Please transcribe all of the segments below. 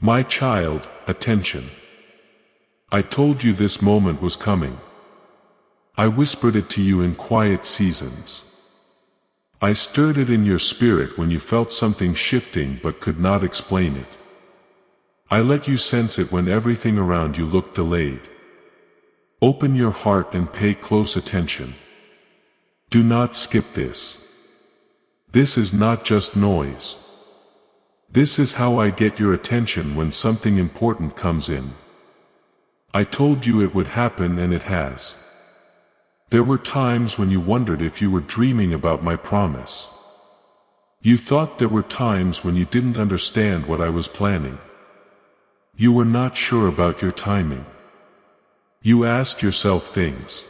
My child, attention. I told you this moment was coming. I whispered it to you in quiet seasons. I stirred it in your spirit when you felt something shifting but could not explain it. I let you sense it when everything around you looked delayed. Open your heart and pay close attention. Do not skip this. This is not just noise. This is how I get your attention when something important comes in. I told you it would happen, and it has. There were times when you wondered if you were dreaming about my promise. You thought there were times when you didn't understand what I was planning. You were not sure about your timing. You asked yourself things.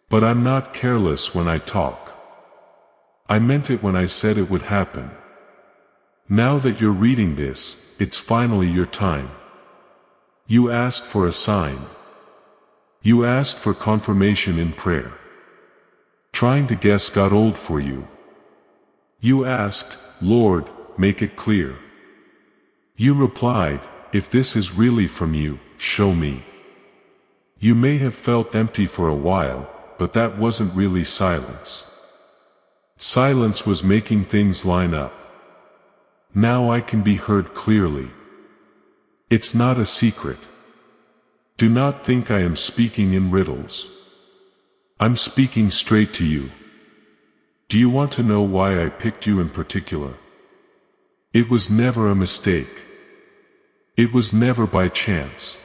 But I'm not careless when I talk. I meant it when I said it would happen. Now that you're reading this, it's finally your time. You asked for a sign. You asked for confirmation in prayer. Trying to guess got old for you. You asked, Lord, make it clear. You replied, if this is really from you, show me. You may have felt empty for a while, but that wasn't really silence. Silence was making things line up. Now I can be heard clearly. It's not a secret. Do not think I am speaking in riddles. I'm speaking straight to you. Do you want to know why I picked you in particular? It was never a mistake. It was never by chance.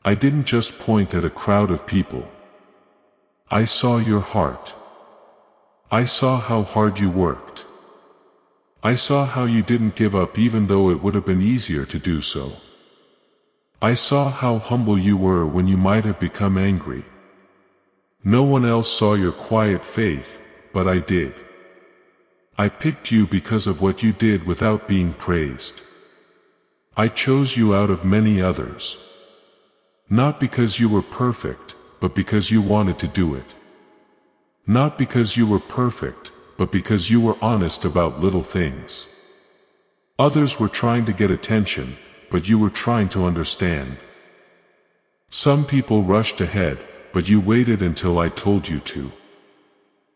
I didn't just point at a crowd of people. I saw your heart. I saw how hard you worked. I saw how you didn't give up even though it would have been easier to do so. I saw how humble you were when you might have become angry. No one else saw your quiet faith, but I did. I picked you because of what you did without being praised. I chose you out of many others. Not because you were perfect, but because you wanted to do it. Not because you were perfect, but because you were honest about little things. Others were trying to get attention, but you were trying to understand. Some people rushed ahead, but you waited until I told you to.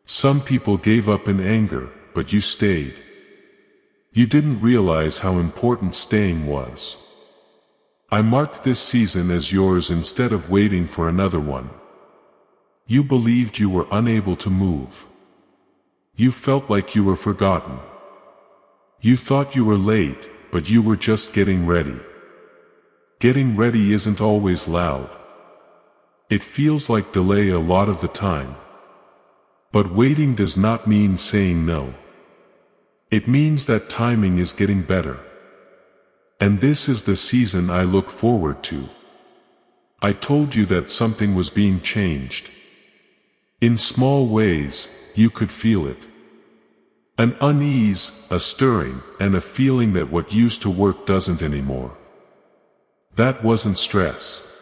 Some people gave up in anger, but you stayed. You didn't realize how important staying was. I marked this season as yours instead of waiting for another one. You believed you were unable to move. You felt like you were forgotten. You thought you were late, but you were just getting ready. Getting ready isn't always loud. It feels like delay a lot of the time. But waiting does not mean saying no. It means that timing is getting better. And this is the season I look forward to. I told you that something was being changed. In small ways, you could feel it. An unease, a stirring, and a feeling that what used to work doesn't anymore. That wasn't stress.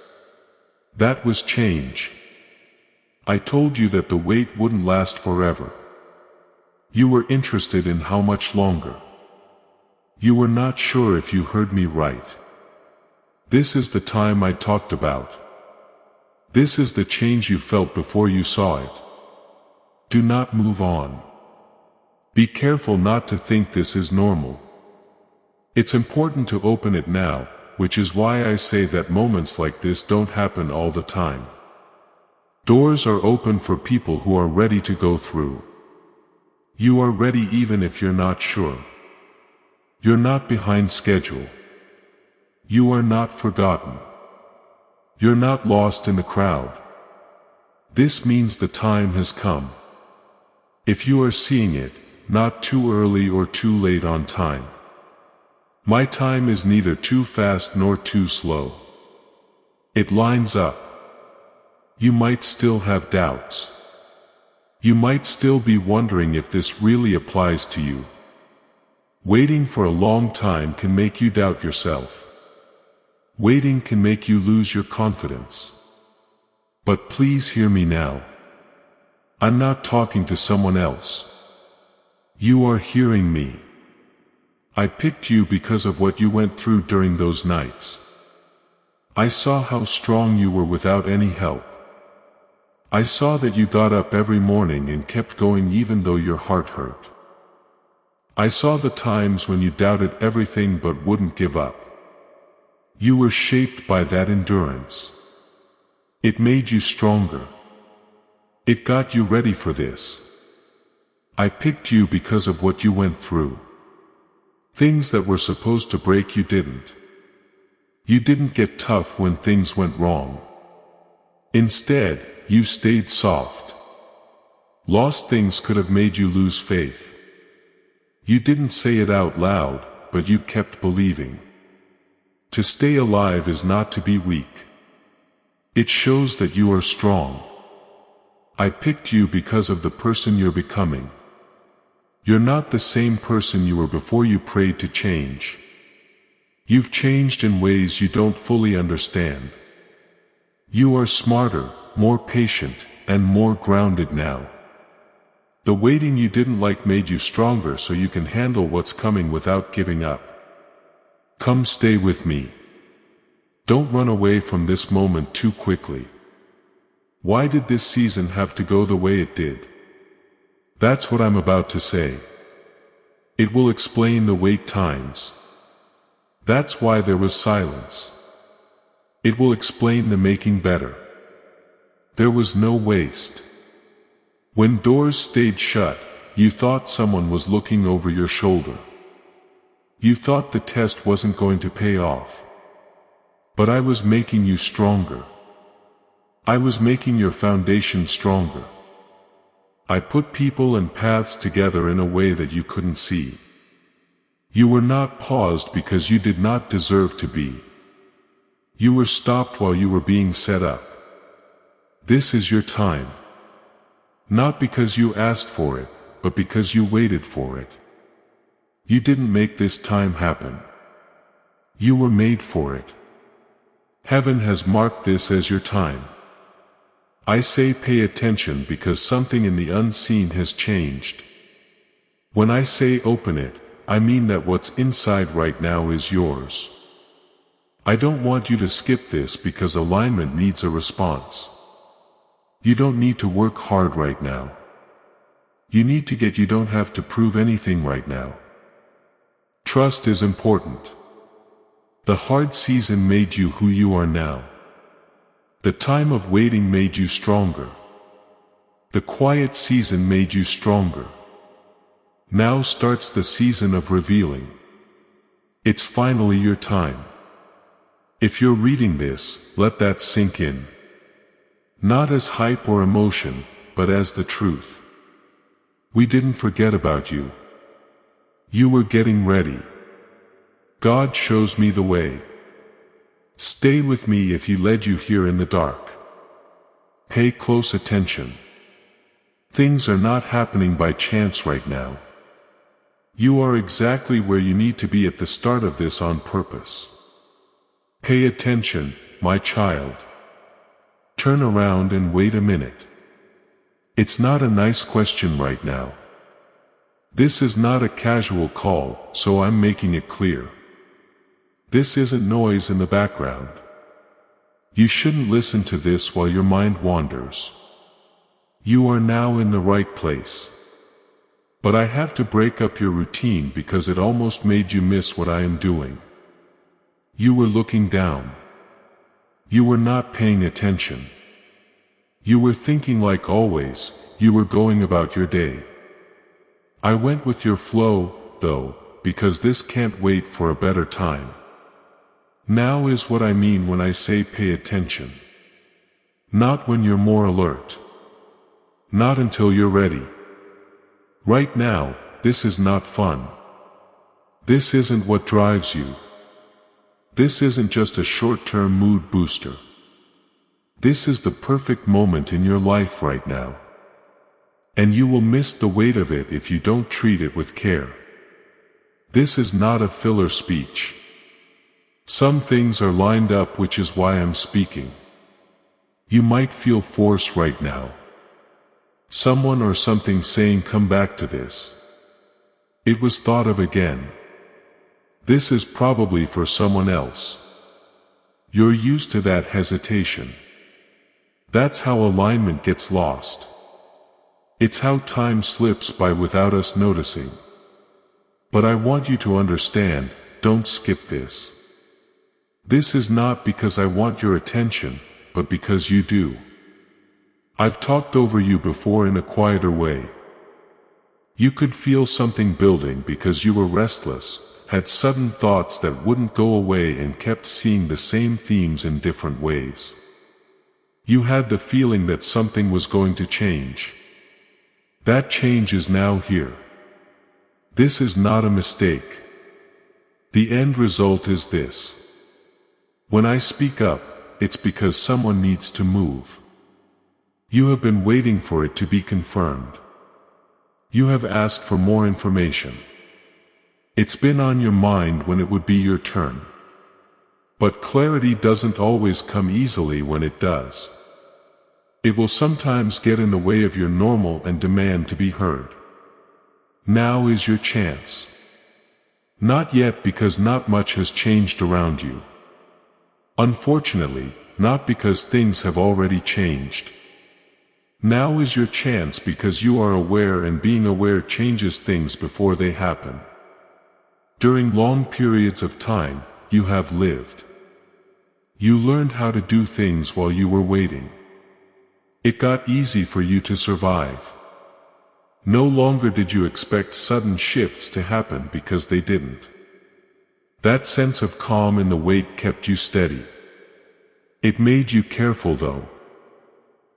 That was change. I told you that the wait wouldn't last forever. You were interested in how much longer. You were not sure if you heard me right. This is the time I talked about. This is the change you felt before you saw it. Do not move on. Be careful not to think this is normal. It's important to open it now, which is why I say that moments like this don't happen all the time. Doors are open for people who are ready to go through. You are ready even if you're not sure. You're not behind schedule. You are not forgotten. You're not lost in the crowd. This means the time has come. If you are seeing it, not too early or too late on time. My time is neither too fast nor too slow. It lines up. You might still have doubts. You might still be wondering if this really applies to you. Waiting for a long time can make you doubt yourself. Waiting can make you lose your confidence. But please hear me now. I'm not talking to someone else. You are hearing me. I picked you because of what you went through during those nights. I saw how strong you were without any help. I saw that you got up every morning and kept going even though your heart hurt. I saw the times when you doubted everything but wouldn't give up. You were shaped by that endurance. It made you stronger. It got you ready for this. I picked you because of what you went through. Things that were supposed to break you didn't. You didn't get tough when things went wrong. Instead, you stayed soft. Lost things could have made you lose faith. You didn't say it out loud, but you kept believing. To stay alive is not to be weak. It shows that you are strong. I picked you because of the person you're becoming. You're not the same person you were before you prayed to change. You've changed in ways you don't fully understand. You are smarter, more patient, and more grounded now. The waiting you didn't like made you stronger so you can handle what's coming without giving up. Come stay with me. Don't run away from this moment too quickly. Why did this season have to go the way it did? That's what I'm about to say. It will explain the wait times. That's why there was silence. It will explain the making better. There was no waste. When doors stayed shut, you thought someone was looking over your shoulder. You thought the test wasn't going to pay off. But I was making you stronger. I was making your foundation stronger. I put people and paths together in a way that you couldn't see. You were not paused because you did not deserve to be. You were stopped while you were being set up. This is your time. Not because you asked for it, but because you waited for it. You didn't make this time happen. You were made for it. Heaven has marked this as your time. I say pay attention because something in the unseen has changed. When I say open it, I mean that what's inside right now is yours. I don't want you to skip this because alignment needs a response. You don't need to work hard right now. You need to get. You don't have to prove anything right now. Trust is important. The hard season made you who you are now. The time of waiting made you stronger. The quiet season made you stronger. Now starts the season of revealing. It's finally your time. If you're reading this, let that sink in. Not as hype or emotion, but as the truth. We didn't forget about you. You were getting ready. God shows me the way. Stay with me if He led you here in the dark. Pay close attention. Things are not happening by chance right now. You are exactly where you need to be at the start of this on purpose. Pay attention, my child. Turn around and wait a minute. It's not a nice question right now. This is not a casual call, so I'm making it clear. This isn't noise in the background. You shouldn't listen to this while your mind wanders. You are now in the right place. But I have to break up your routine because it almost made you miss what I am doing. You were looking down. You were not paying attention. You were thinking like always, you were going about your day. I went with your flow, though, because this can't wait for a better time. Now is what I mean when I say pay attention. Not when you're more alert. Not until you're ready. Right now, this is not fun. This isn't what drives you. This isn't just a short-term mood booster. This is the perfect moment in your life right now. And you will miss the weight of it if you don't treat it with care. This is not a filler speech. Some things are lined up, which is why I'm speaking. You might feel force right now. Someone or something saying come back to this. It was thought of again. This is probably for someone else. You're used to that hesitation. That's how alignment gets lost. It's how time slips by without us noticing. But I want you to understand, don't skip this. This is not because I want your attention, but because you do. I've talked over you before in a quieter way. You could feel something building because you were restless, had sudden thoughts that wouldn't go away and kept seeing the same themes in different ways. You had the feeling that something was going to change. That change is now here. This is not a mistake. The end result is this. When I speak up, it's because someone needs to move. You have been waiting for it to be confirmed. You have asked for more information. It's been on your mind when it would be your turn. But clarity doesn't always come easily when it does. It will sometimes get in the way of your normal and demand to be heard. Now is your chance. Not yet, because not much has changed around you. Unfortunately, not because things have already changed. Now is your chance because you are aware, and being aware changes things before they happen. During long periods of time, you have lived. You learned how to do things while you were waiting. It got easy for you to survive. No longer did you expect sudden shifts to happen because they didn't. That sense of calm in the wait kept you steady. It made you careful though.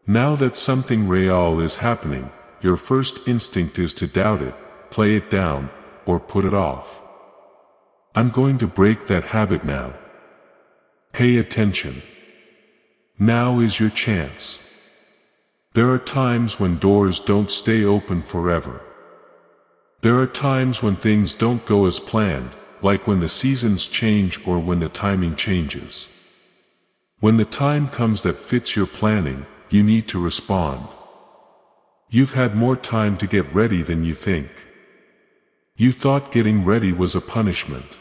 Now that something real is happening, your first instinct is to doubt it, play it down, or put it off. I'm going to break that habit now. Pay attention. Now is your chance. There are times when doors don't stay open forever. There are times when things don't go as planned, like when the seasons change or when the timing changes. When the time comes that fits your planning, you need to respond. You've had more time to get ready than you think. You thought getting ready was a punishment.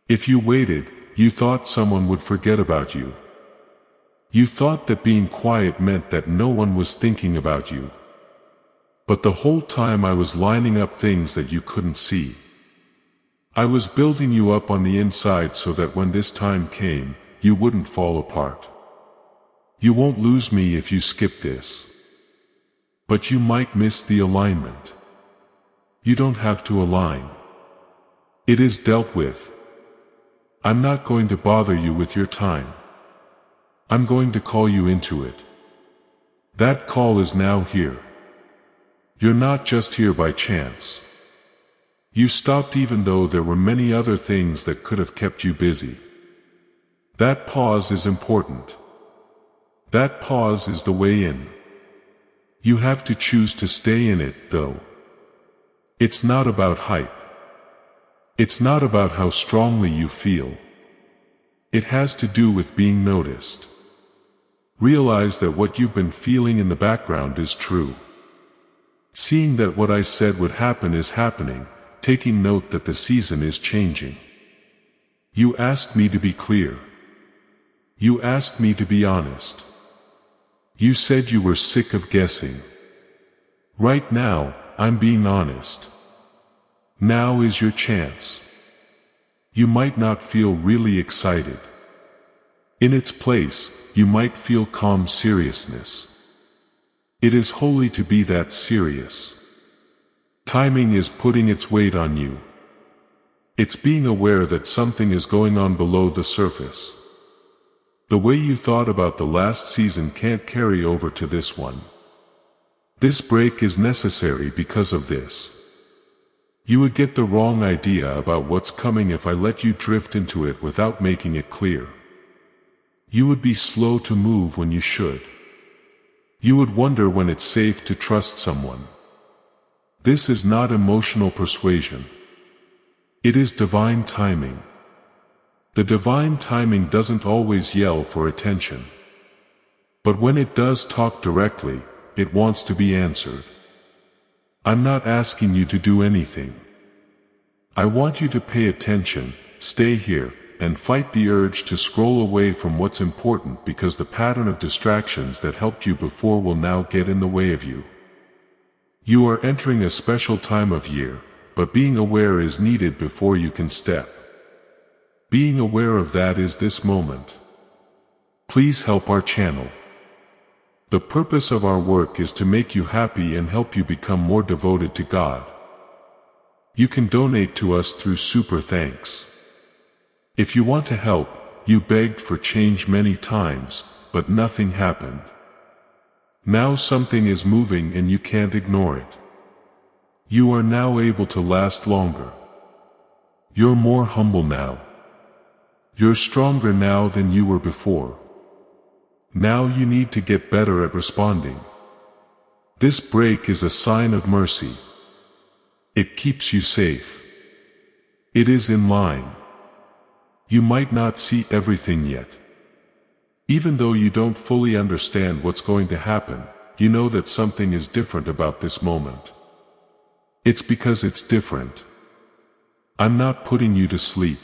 If you waited, you thought someone would forget about you. You thought that being quiet meant that no one was thinking about you. But the whole time I was lining up things that you couldn't see. I was building you up on the inside so that when this time came, you wouldn't fall apart. You won't lose me if you skip this. But you might miss the alignment. You don't have to align. It is dealt with. I'm not going to bother you with your time. I'm going to call you into it. That call is now here. You're not just here by chance. You stopped even though there were many other things that could have kept you busy. That pause is important. That pause is the way in. You have to choose to stay in it, though. It's not about hype. It's not about how strongly you feel. It has to do with being noticed. Realize that what you've been feeling in the background is true. Seeing that what I said would happen is happening, taking note that the season is changing. You asked me to be clear. You asked me to be honest. You said you were sick of guessing. Right now, I'm being honest. Now is your chance. You might not feel really excited. In its place, you might feel calm seriousness. It is holy to be that serious. Timing is putting its weight on you. It's being aware that something is going on below the surface. The way you thought about the last season can't carry over to this one. This break is necessary because of this. You would get the wrong idea about what's coming if I let you drift into it without making it clear. You would be slow to move when you should. You would wonder when it's safe to trust someone. This is not emotional persuasion. It is divine timing. The divine timing doesn't always yell for attention. But when it does talk directly, it wants to be answered. I'm not asking you to do anything. I want you to pay attention, stay here, and fight the urge to scroll away from what's important, because the pattern of distractions that helped you before will now get in the way of you. You are entering a special time of year, but being aware is needed before you can step. Being aware of that is this moment. Please help our channel. The purpose of our work is to make you happy and help you become more devoted to God. You can donate to us through Super Thanks. If you want to help, you begged for change many times, but nothing happened. Now something is moving and you can't ignore it. You are now able to last longer. You're more humble now. You're stronger now than you were before. Now you need to get better at responding. This break is a sign of mercy. It keeps you safe. It is in line. You might not see everything yet. Even though you don't fully understand what's going to happen, you know that something is different about this moment. It's because it's different. I'm not putting you to sleep.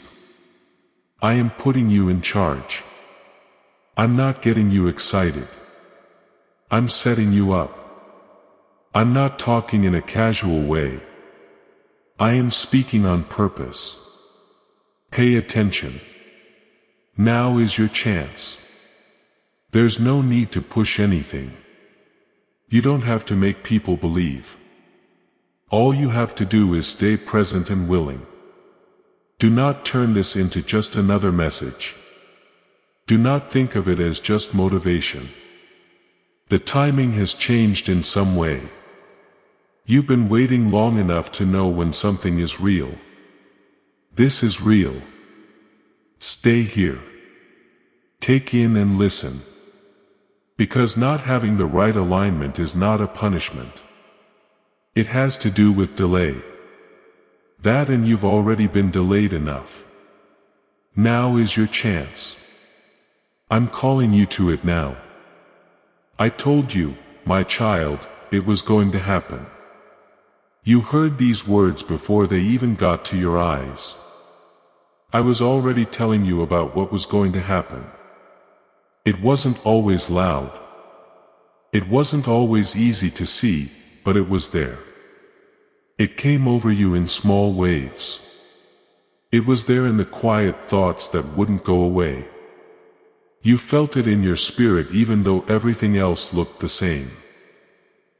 I am putting you in charge. I'm not getting you excited. I'm setting you up. I'm not talking in a casual way. I am speaking on purpose. Pay attention. Now is your chance. There's no need to push anything. You don't have to make people believe. All you have to do is stay present and willing. Do not turn this into just another message. Do not think of it as just motivation. The timing has changed in some way. You've been waiting long enough to know when something is real. This is real. Stay here. Take in and listen. Because not having the right alignment is not a punishment. It has to do with delay. That, and you've already been delayed enough. Now is your chance. I'm calling you to it now. I told you, my child, it was going to happen. You heard these words before they even got to your eyes. I was already telling you about what was going to happen. It wasn't always loud. It wasn't always easy to see, but it was there. It came over you in small waves. It was there in the quiet thoughts that wouldn't go away. You felt it in your spirit even though everything else looked the same.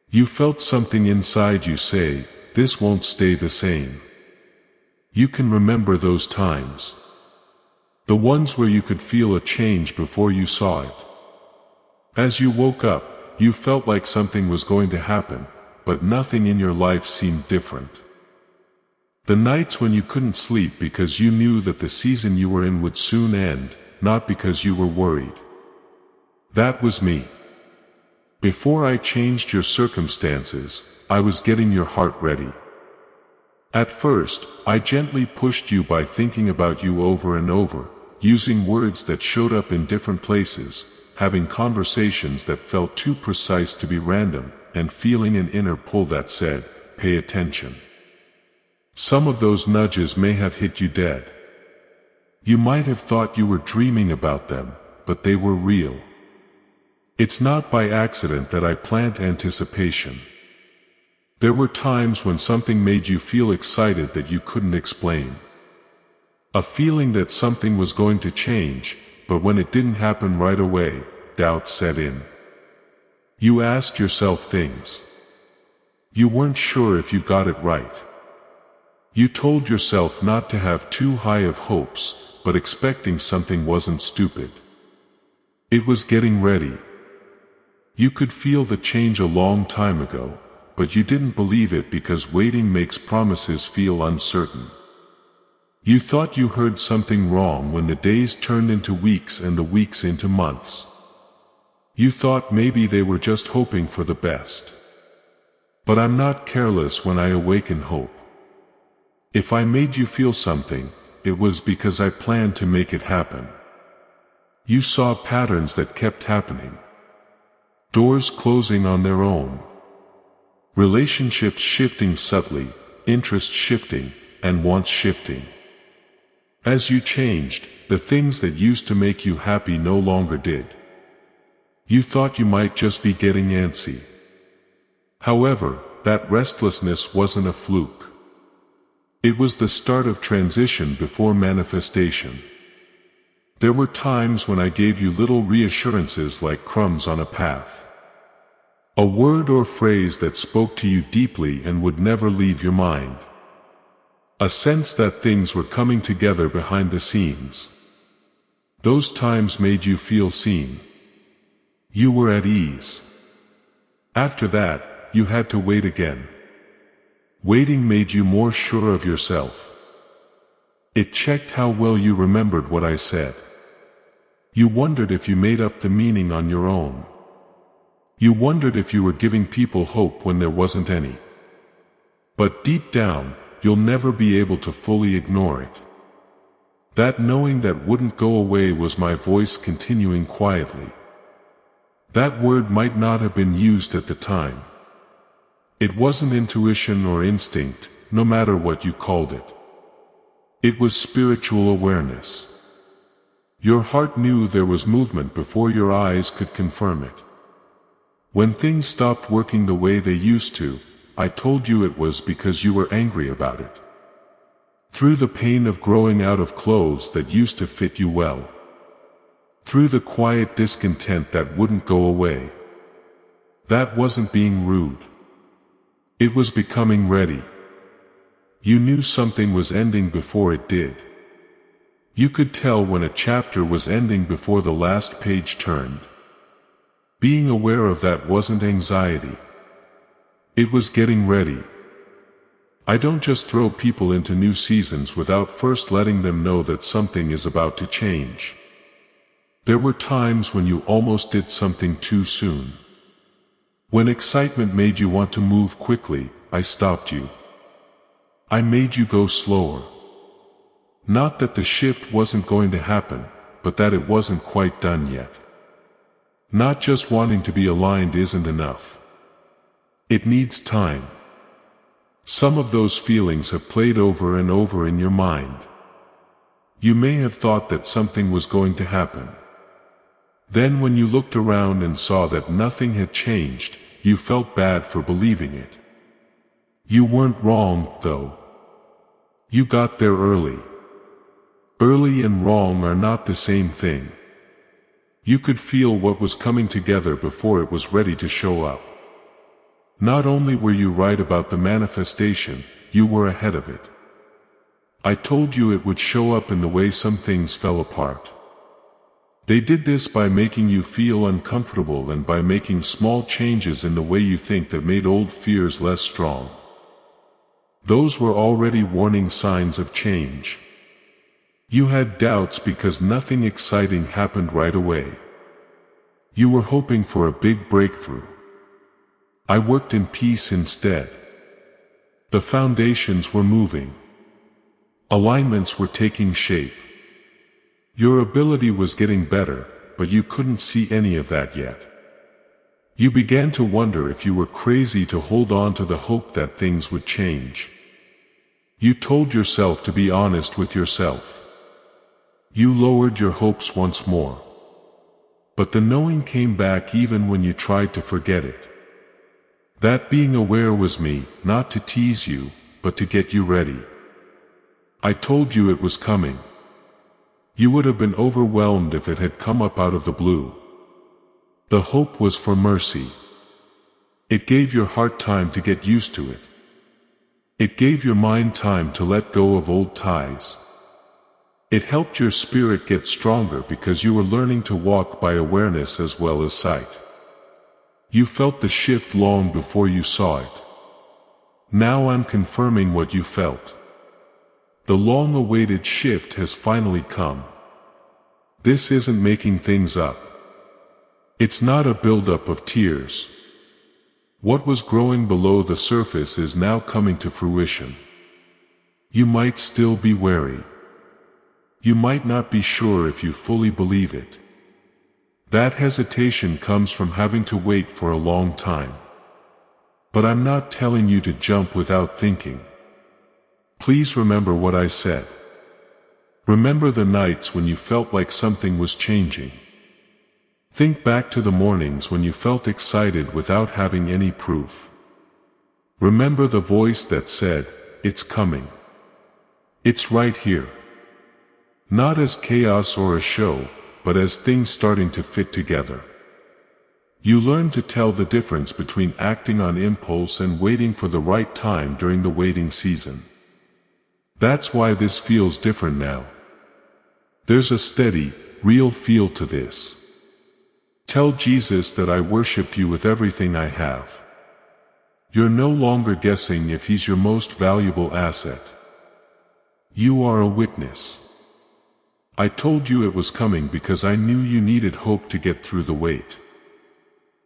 You felt something inside you say, this won't stay the same. You can remember those times. The ones where you could feel a change before you saw it. As you woke up, you felt like something was going to happen, but nothing in your life seemed different. The nights when you couldn't sleep because you knew that the season you were in would soon end, not because you were worried. That was me. Before I changed your circumstances, I was getting your heart ready. At first, I gently pushed you by thinking about you over and over, using words that showed up in different places, having conversations that felt too precise to be random, and feeling an inner pull that said, pay attention. Some of those nudges may have hit you dead. You might have thought you were dreaming about them, but they were real. It's not by accident that I plant anticipation. There were times when something made you feel excited that you couldn't explain. A feeling that something was going to change, but when it didn't happen right away, doubt set in. You asked yourself things. You weren't sure if you got it right. You told yourself not to have too high of hopes, but expecting something wasn't stupid. It was getting ready. You could feel the change a long time ago, but you didn't believe it because waiting makes promises feel uncertain. You thought you heard something wrong when the days turned into weeks and the weeks into months. You thought maybe they were just hoping for the best. But I'm not careless when I awaken hope. If I made you feel something, it was because I planned to make it happen. You saw patterns that kept happening. Doors closing on their own. Relationships shifting subtly, interest shifting, and wants shifting. As you changed, the things that used to make you happy no longer did. You thought you might just be getting antsy. However, that restlessness wasn't a fluke. It was the start of transition before manifestation. There were times when I gave you little reassurances like crumbs on a path. A word or phrase that spoke to you deeply and would never leave your mind. A sense that things were coming together behind the scenes. Those times made you feel seen. You were at ease. After that, you had to wait again. Waiting made you more sure of yourself. It checked how well you remembered what I said. You wondered if you made up the meaning on your own. You wondered if you were giving people hope when there wasn't any. But deep down, you'll never be able to fully ignore it. That knowing that wouldn't go away was my voice continuing quietly. That word might not have been used at the time. It wasn't intuition or instinct, no matter what you called it. It was spiritual awareness. Your heart knew there was movement before your eyes could confirm it. When things stopped working the way they used to, I told you it was because you were angry about it. Through the pain of growing out of clothes that used to fit you well. Through the quiet discontent that wouldn't go away. That wasn't being rude. It was becoming ready. You knew something was ending before it did. You could tell when a chapter was ending before the last page turned. Being aware of that wasn't anxiety. It was getting ready. I don't just throw people into new seasons without first letting them know that something is about to change. There were times when you almost did something too soon. When excitement made you want to move quickly, I stopped you. I made you go slower. Not that the shift wasn't going to happen, but that it wasn't quite done yet. Not just wanting to be aligned isn't enough. It needs time. Some of those feelings have played over and over in your mind. You may have thought that something was going to happen. Then when you looked around and saw that nothing had changed, you felt bad for believing it. You weren't wrong, though. You got there early. Early and wrong are not the same thing. You could feel what was coming together before it was ready to show up. Not only were you right about the manifestation, you were ahead of it. I told you it would show up in the way some things fell apart. They did this by making you feel uncomfortable and by making small changes in the way you think that made old fears less strong. Those were already warning signs of change. You had doubts because nothing exciting happened right away. You were hoping for a big breakthrough. I worked in peace instead. The foundations were moving. Alignments were taking shape. Your ability was getting better, but you couldn't see any of that yet. You began to wonder if you were crazy to hold on to the hope that things would change. You told yourself to be honest with yourself. You lowered your hopes once more. But the knowing came back even when you tried to forget it. That being aware was me, not to tease you, but to get you ready. I told you it was coming. You would have been overwhelmed if it had come up out of the blue. The hope was for mercy. It gave your heart time to get used to it. It gave your mind time to let go of old ties. It helped your spirit get stronger because you were learning to walk by awareness as well as sight. You felt the shift long before you saw it. Now I'm confirming what you felt. The long-awaited shift has finally come. This isn't making things up. It's not a buildup of tears. What was growing below the surface is now coming to fruition. You might still be wary. You might not be sure if you fully believe it. That hesitation comes from having to wait for a long time. But I'm not telling you to jump without thinking. Please remember what I said. Remember the nights when you felt like something was changing. Think back to the mornings when you felt excited without having any proof. Remember the voice that said, "It's coming. It's right here." Not as chaos or a show, but as things starting to fit together. You learn to tell the difference between acting on impulse and waiting for the right time during the waiting season. That's why this feels different now. There's a steady, real feel to this. Tell Jesus that I worship you with everything I have. You're no longer guessing if he's your most valuable asset. You are a witness. I told you it was coming because I knew you needed hope to get through the wait.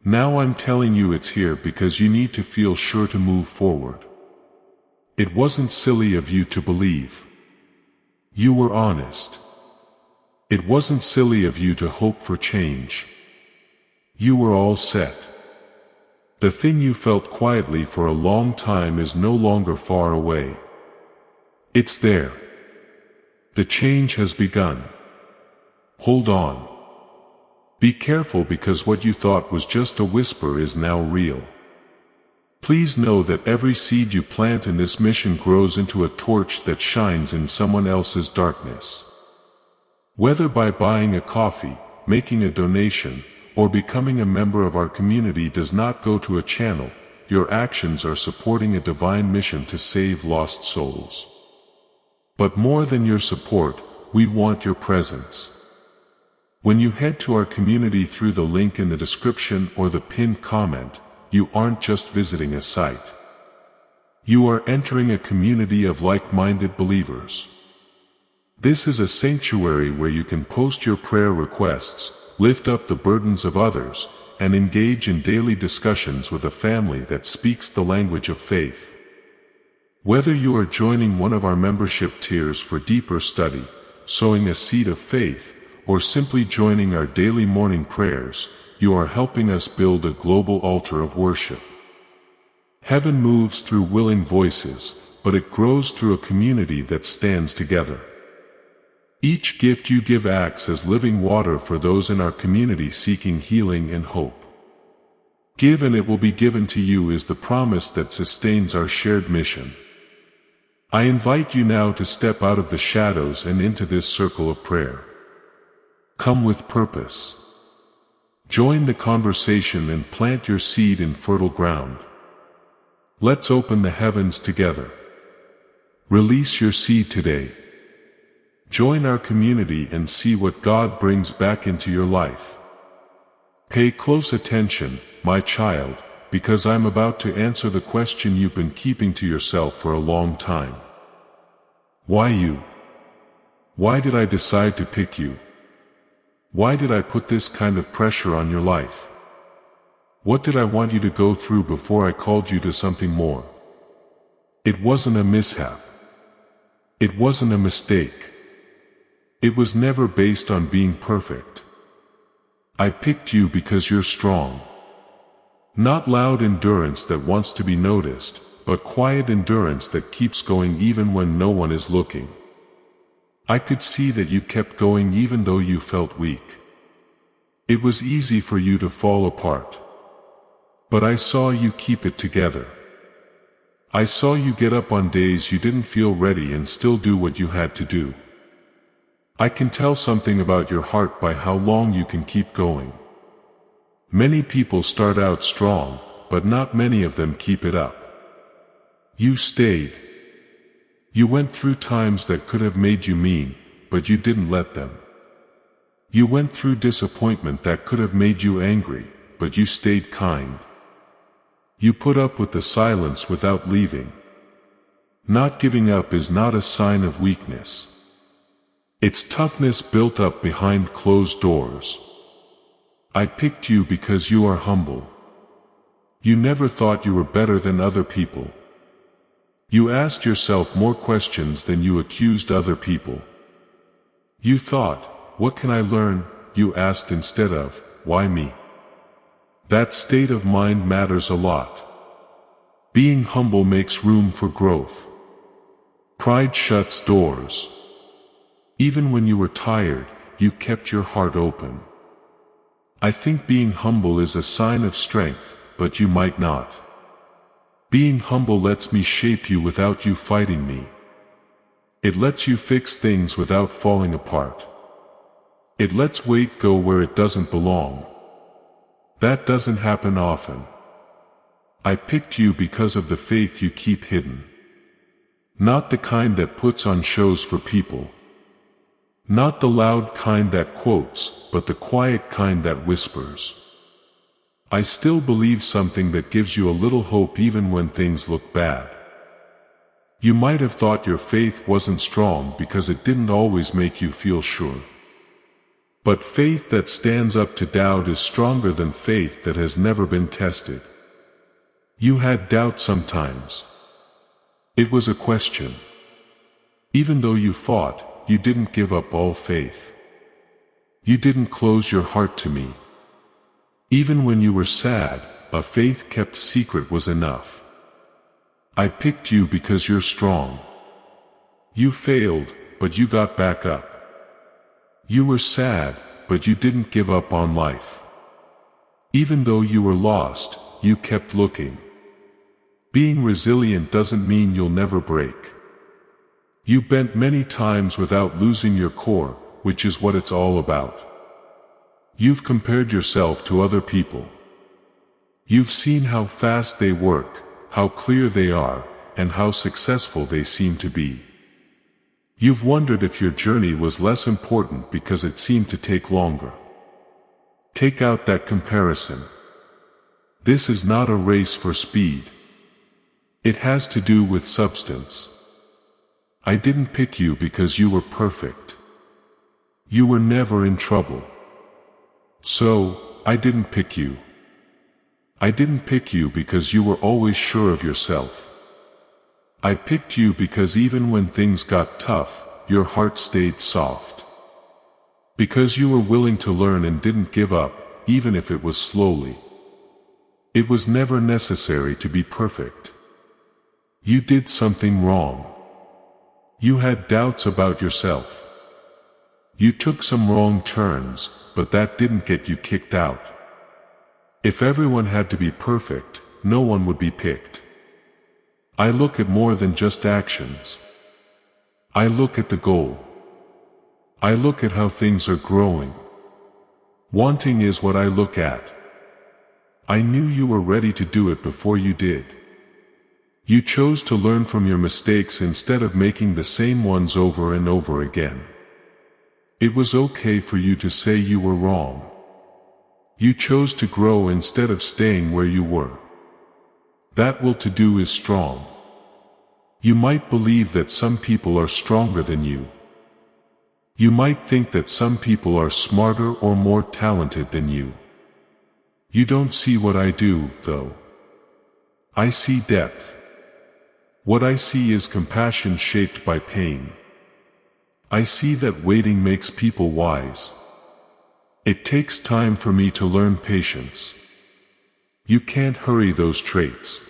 Now I'm telling you it's here because you need to feel sure to move forward. It wasn't silly of you to believe. You were honest. It wasn't silly of you to hope for change. You were all set. The thing you felt quietly for a long time is no longer far away. It's there. The change has begun. Hold on. Be careful because what you thought was just a whisper is now real. Please know that every seed you plant in this mission grows into a torch that shines in someone else's darkness. Whether by buying a coffee, making a donation, or becoming a member of our community does not go to a channel, your actions are supporting a divine mission to save lost souls. But more than your support, we want your presence. When you head to our community through the link in the description or the pinned comment, you aren't just visiting a site. You are entering a community of like-minded believers. This is a sanctuary where you can post your prayer requests, lift up the burdens of others, and engage in daily discussions with a family that speaks the language of faith. Whether you are joining one of our membership tiers for deeper study, sowing a seed of faith, or simply joining our daily morning prayers, you are helping us build a global altar of worship. Heaven moves through willing voices, but it grows through a community that stands together. Each gift you give acts as living water for those in our community seeking healing and hope. Give and it will be given to you is the promise that sustains our shared mission. I invite you now to step out of the shadows and into this circle of prayer. Come with purpose. Join the conversation and plant your seed in fertile ground. Let's open the heavens together. Release your seed today. Join our community and see what God brings back into your life. Pay close attention, my child, because I'm about to answer the question you've been keeping to yourself for a long time. Why you? Why did I decide to pick you? Why did I put this kind of pressure on your life? What did I want you to go through before I called you to something more? It wasn't a mishap. It wasn't a mistake. It was never based on being perfect. I picked you because you're strong. Not loud endurance that wants to be noticed, but quiet endurance that keeps going even when no one is looking. I could see that you kept going even though you felt weak. It was easy for you to fall apart. But I saw you keep it together. I saw you get up on days you didn't feel ready and still do what you had to do. I can tell something about your heart by how long you can keep going. Many people start out strong, but not many of them keep it up. You stayed. You went through times that could have made you mean, but you didn't let them. You went through disappointment that could have made you angry, but you stayed kind. You put up with the silence without leaving. Not giving up is not a sign of weakness. It's toughness built up behind closed doors. I picked you because you are humble. You never thought you were better than other people. You asked yourself more questions than you accused other people. You thought, what can I learn? You asked instead of, why me? That state of mind matters a lot. Being humble makes room for growth. Pride shuts doors. Even when you were tired, you kept your heart open. I think being humble is a sign of strength, but you might not. Being humble lets me shape you without you fighting me. It lets you fix things without falling apart. It lets weight go where it doesn't belong. That doesn't happen often. I picked you because of the faith you keep hidden. Not the kind that puts on shows for people. Not the loud kind that quotes, but the quiet kind that whispers. I still believe something that gives you a little hope even when things look bad. You might have thought your faith wasn't strong because it didn't always make you feel sure. But faith that stands up to doubt is stronger than faith that has never been tested. You had doubt sometimes. It was a question. Even though you fought, you didn't give up all faith. You didn't close your heart to me. Even when you were sad, a faith kept secret was enough. I picked you because you're strong. You failed, but you got back up. You were sad, but you didn't give up on life. Even though you were lost, you kept looking. Being resilient doesn't mean you'll never break. You bent many times without losing your core, which is what it's all about. You've compared yourself to other people. You've seen how fast they work, how clear they are, and how successful they seem to be. You've wondered if your journey was less important because it seemed to take longer. Take out that comparison. This is not a race for speed. It has to do with substance. I didn't pick you because you were perfect. You were never in trouble. So, I didn't pick you. I didn't pick you because you were always sure of yourself. I picked you because even when things got tough, your heart stayed soft. Because you were willing to learn and didn't give up, even if it was slowly. It was never necessary to be perfect. You did something wrong. You had doubts about yourself. You took some wrong turns, but that didn't get you kicked out. If everyone had to be perfect, no one would be picked. I look at more than just actions. I look at the goal. I look at how things are growing. Wanting is what I look at. I knew you were ready to do it before you did. You chose to learn from your mistakes instead of making the same ones over and over again. It was okay for you to say you were wrong. You chose to grow instead of staying where you were. That will to do is strong. You might believe that some people are stronger than you. You might think that some people are smarter or more talented than you. You don't see what I do, though. I see depth. What I see is compassion shaped by pain. I see that waiting makes people wise. It takes time for me to learn patience. You can't hurry those traits.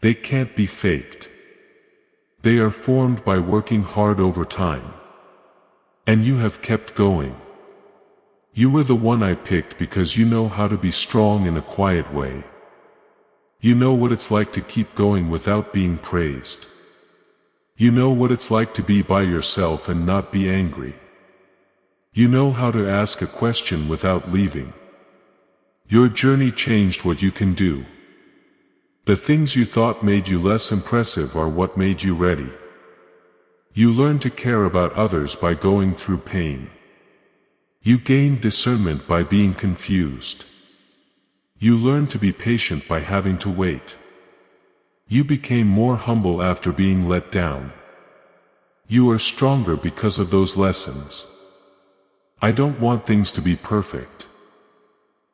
They can't be faked. They are formed by working hard over time. And you have kept going. You were the one I picked because you know how to be strong in a quiet way. You know what it's like to keep going without being praised. You know what it's like to be by yourself and not be angry. You know how to ask a question without leaving. Your journey changed what you can do. The things you thought made you less impressive are what made you ready. You learned to care about others by going through pain. You gained discernment by being confused. You learned to be patient by having to wait. You became more humble after being let down. You are stronger because of those lessons. I don't want things to be perfect.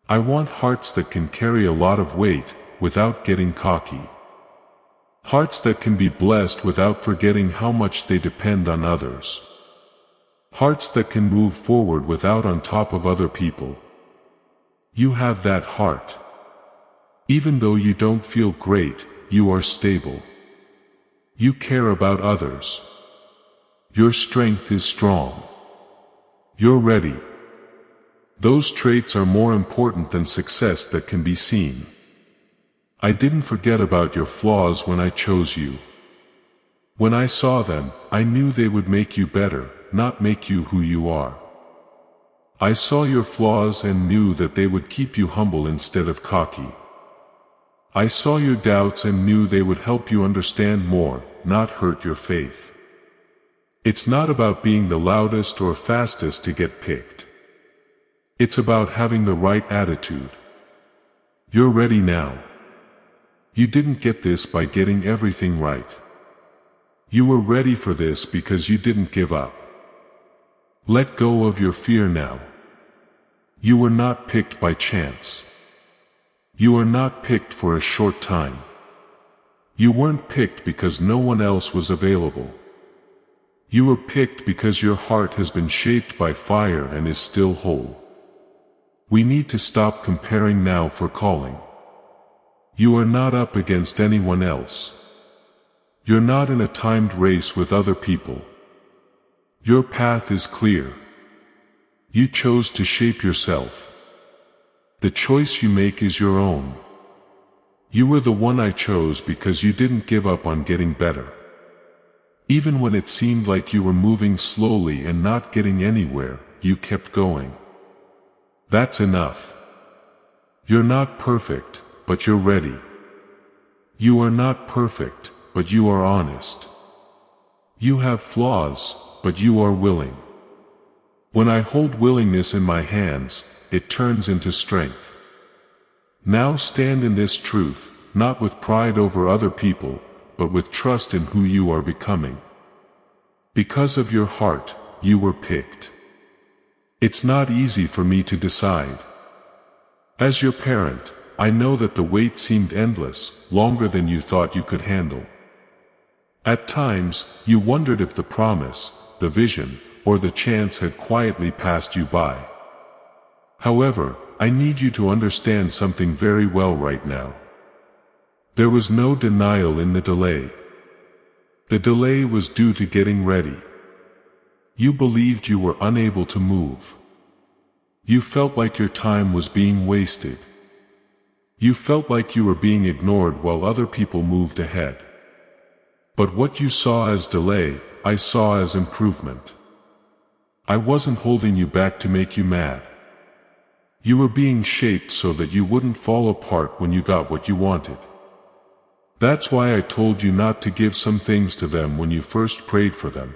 I want hearts that can carry a lot of weight without getting cocky. Hearts that can be blessed without forgetting how much they depend on others. Hearts that can move forward without on top of other people. You have that heart. Even though you don't feel great, you are stable. You care about others. Your strength is strong. You're ready. Those traits are more important than success that can be seen. I didn't forget about your flaws when I chose you. When I saw them, I knew they would make you better, not make you who you are. I saw your flaws and knew that they would keep you humble instead of cocky. I saw your doubts and knew they would help you understand more, not hurt your faith. It's not about being the loudest or fastest to get picked. It's about having the right attitude. You're ready now. You didn't get this by getting everything right. You were ready for this because you didn't give up. Let go of your fear now. You were not picked by chance. You were not picked for a short time. You weren't picked because no one else was available. You were picked because your heart has been shaped by fire and is still whole. We need to stop comparing now for calling. You are not up against anyone else. You're not in a timed race with other people. Your path is clear. You chose to shape yourself. The choice you make is your own. You were the one I chose because you didn't give up on getting better. Even when it seemed like you were moving slowly and not getting anywhere, you kept going. That's enough. You're not perfect, but you're ready. You are not perfect, but you are honest. You have flaws, but you are willing. When I hold willingness in my hands, it turns into strength. Now stand in this truth, not with pride over other people, but with trust in who you are becoming. Because of your heart, you were picked. It's not easy for me to decide. As your parent, I know that the wait seemed endless, longer than you thought you could handle. At times, you wondered if the promise, the vision, or the chance had quietly passed you by. However, I need you to understand something very well right now. There was no denial in the delay. The delay was due to getting ready. You believed you were unable to move. You felt like your time was being wasted. You felt like you were being ignored while other people moved ahead. But what you saw as delay, I saw as improvement. I wasn't holding you back to make you mad. You were being shaped so that you wouldn't fall apart when you got what you wanted. That's why I told you not to give some things to them when you first prayed for them.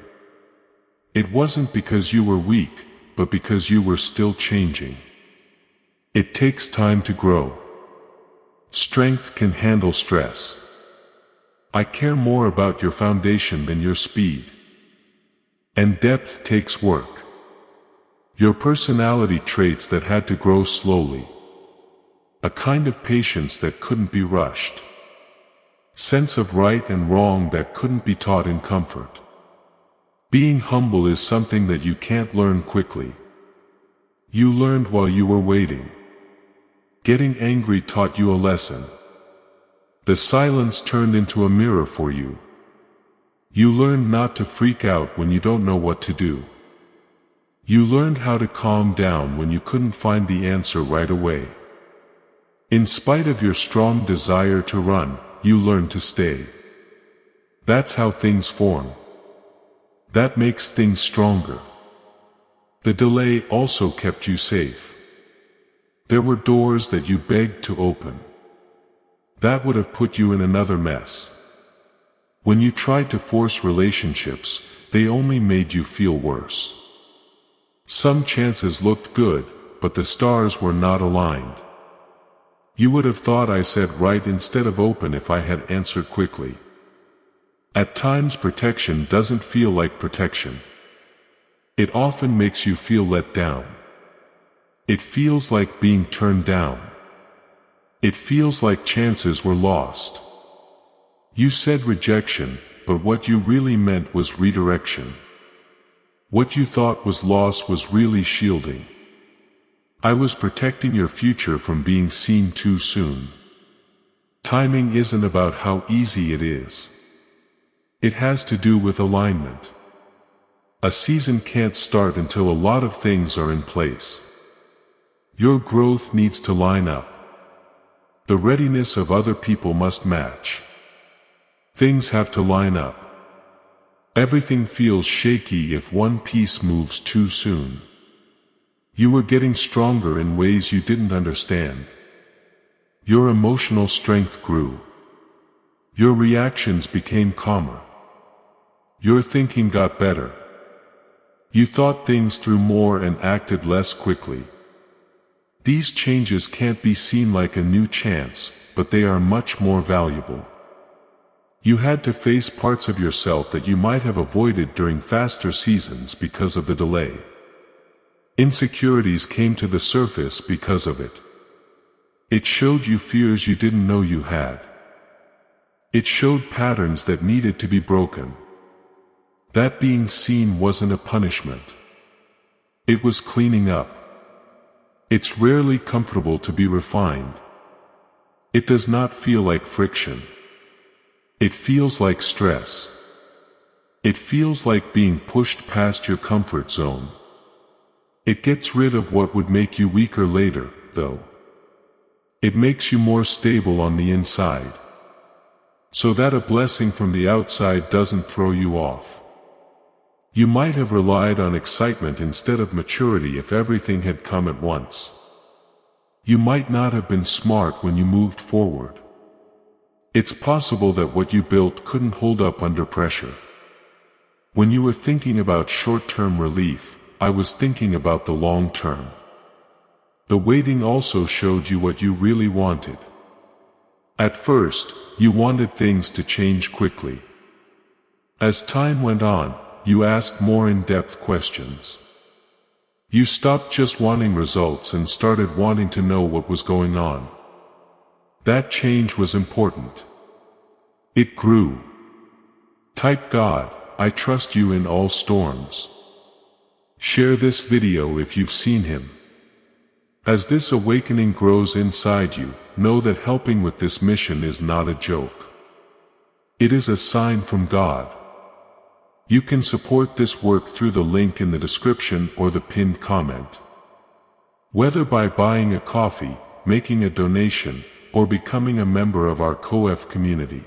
It wasn't because you were weak, but because you were still changing. It takes time to grow. Strength can handle stress. I care more about your foundation than your speed. And depth takes work. Your personality traits that had to grow slowly. A kind of patience that couldn't be rushed. Sense of right and wrong that couldn't be taught in comfort. Being humble is something that you can't learn quickly. You learned while you were waiting. Getting angry taught you a lesson. The silence turned into a mirror for you. You learned not to freak out when you don't know what to do. You learned how to calm down when you couldn't find the answer right away. In spite of your strong desire to run, you learned to stay. That's how things form. That makes things stronger. The delay also kept you safe. There were doors that you begged to open. That would have put you in another mess. When you tried to force relationships, they only made you feel worse. Some chances looked good, but the stars were not aligned. You would have thought I said right instead of open if I had answered quickly. At times protection doesn't feel like protection. It often makes you feel let down. It feels like being turned down. It feels like chances were lost. You said rejection, but what you really meant was redirection. What you thought was loss was really shielding. I was protecting your future from being seen too soon. Timing isn't about how easy it is. It has to do with alignment. A season can't start until a lot of things are in place. Your growth needs to line up. The readiness of other people must match. Things have to line up. Everything feels shaky if one piece moves too soon. You were getting stronger in ways you didn't understand. Your emotional strength grew. Your reactions became calmer. Your thinking got better. You thought things through more and acted less quickly. These changes can't be seen like a new chance, but they are much more valuable. You had to face parts of yourself that you might have avoided during faster seasons because of the delay. Insecurities came to the surface because of it. It showed you fears you didn't know you had. It showed patterns that needed to be broken. That being seen wasn't a punishment. It was cleaning up. It's rarely comfortable to be refined. It does not feel like friction. It feels like stress. It feels like being pushed past your comfort zone. It gets rid of what would make you weaker later, though. It makes you more stable on the inside, so that a blessing from the outside doesn't throw you off. You might have relied on excitement instead of maturity if everything had come at once. You might not have been smart when you moved forward. It's possible that what you built couldn't hold up under pressure. When you were thinking about short-term relief, I was thinking about the long term. The waiting also showed you what you really wanted. At first, you wanted things to change quickly. As time went on, you asked more in-depth questions. You stopped just wanting results and started wanting to know what was going on. That change was important. It grew. Type God, I trust you in all storms. Share this video if you've seen him. As this awakening grows inside you, know that helping with this mission is not a joke. It is a sign from God. You can support this work through the link in the description or the pinned comment. Whether by buying a coffee, making a donation, or becoming a member of our COEF community.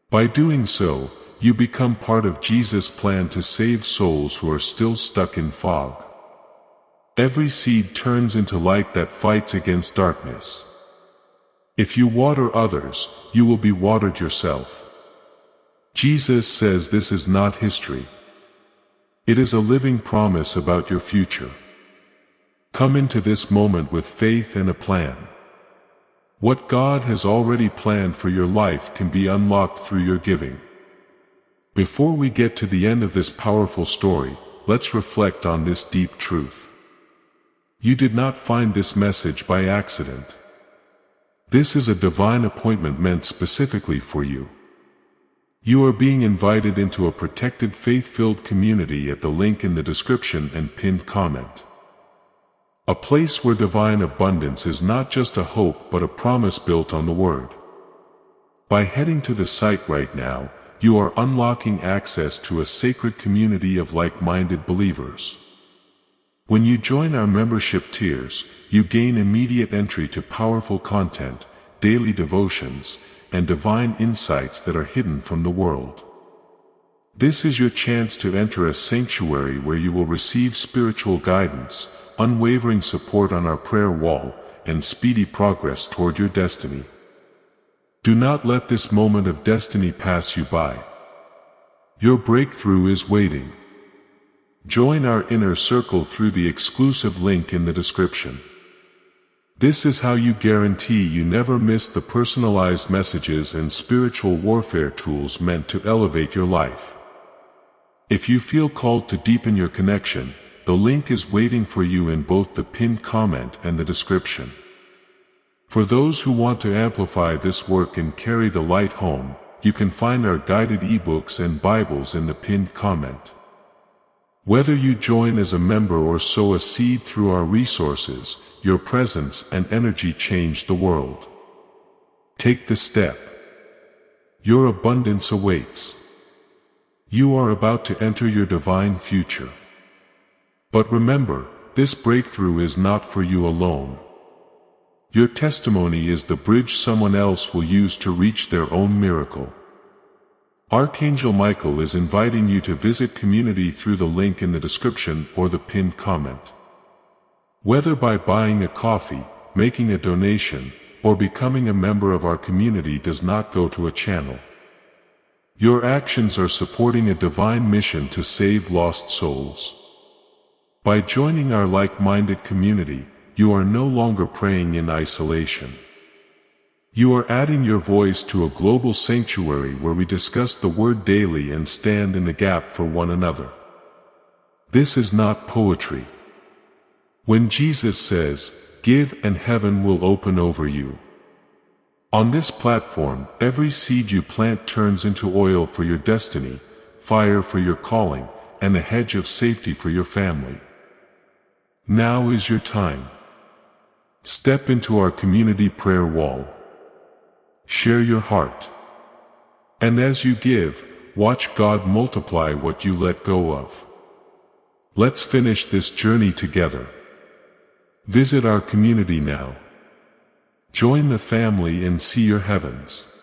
By doing so, you become part of Jesus' plan to save souls who are still stuck in fog. Every seed turns into light that fights against darkness. If you water others, you will be watered yourself. Jesus says this is not history. It is a living promise about your future. Come into this moment with faith and a plan. What God has already planned for your life can be unlocked through your giving. Before we get to the end of this powerful story, let's reflect on this deep truth. You did not find this message by accident. This is a divine appointment meant specifically for you. You are being invited into a protected faith-filled community at the link in the description and pinned comment. A place where divine abundance is not just a hope but a promise built on the Word. By heading to the site right now, you are unlocking access to a sacred community of like-minded believers. When you join our membership tiers, you gain immediate entry to powerful content, daily devotions, and divine insights that are hidden from the world. This is your chance to enter a sanctuary where you will receive spiritual guidance, unwavering support on our prayer wall, and speedy progress toward your destiny. Do not let this moment of destiny pass you by. Your breakthrough is waiting. Join our inner circle through the exclusive link in the description. This is how you guarantee you never miss the personalized messages and spiritual warfare tools meant to elevate your life. If you feel called to deepen your connection, the link is waiting for you in both the pinned comment and the description. For those who want to amplify this work and carry the light home, you can find our guided ebooks and Bibles in the pinned comment. Whether you join as a member or sow a seed through our resources, your presence and energy change the world. Take the step. Your abundance awaits. You are about to enter your divine future. But remember, this breakthrough is not for you alone. Your testimony is the bridge someone else will use to reach their own miracle. Archangel Michael is inviting you to visit community through the link in the description or the pinned comment. Whether by buying a coffee, making a donation, or becoming a member of our community does not go to a channel. Your actions are supporting a divine mission to save lost souls. By joining our like-minded community, you are no longer praying in isolation. You are adding your voice to a global sanctuary where we discuss the Word daily and stand in the gap for one another. This is not poetry. When Jesus says, "Give and heaven will open over you." On this platform, every seed you plant turns into oil for your destiny, fire for your calling, and a hedge of safety for your family. Now is your time. Step into our community prayer wall. Share your heart. And as you give, watch God multiply what you let go of. Let's finish this journey together. Visit our community now. Join the family and see your heavens.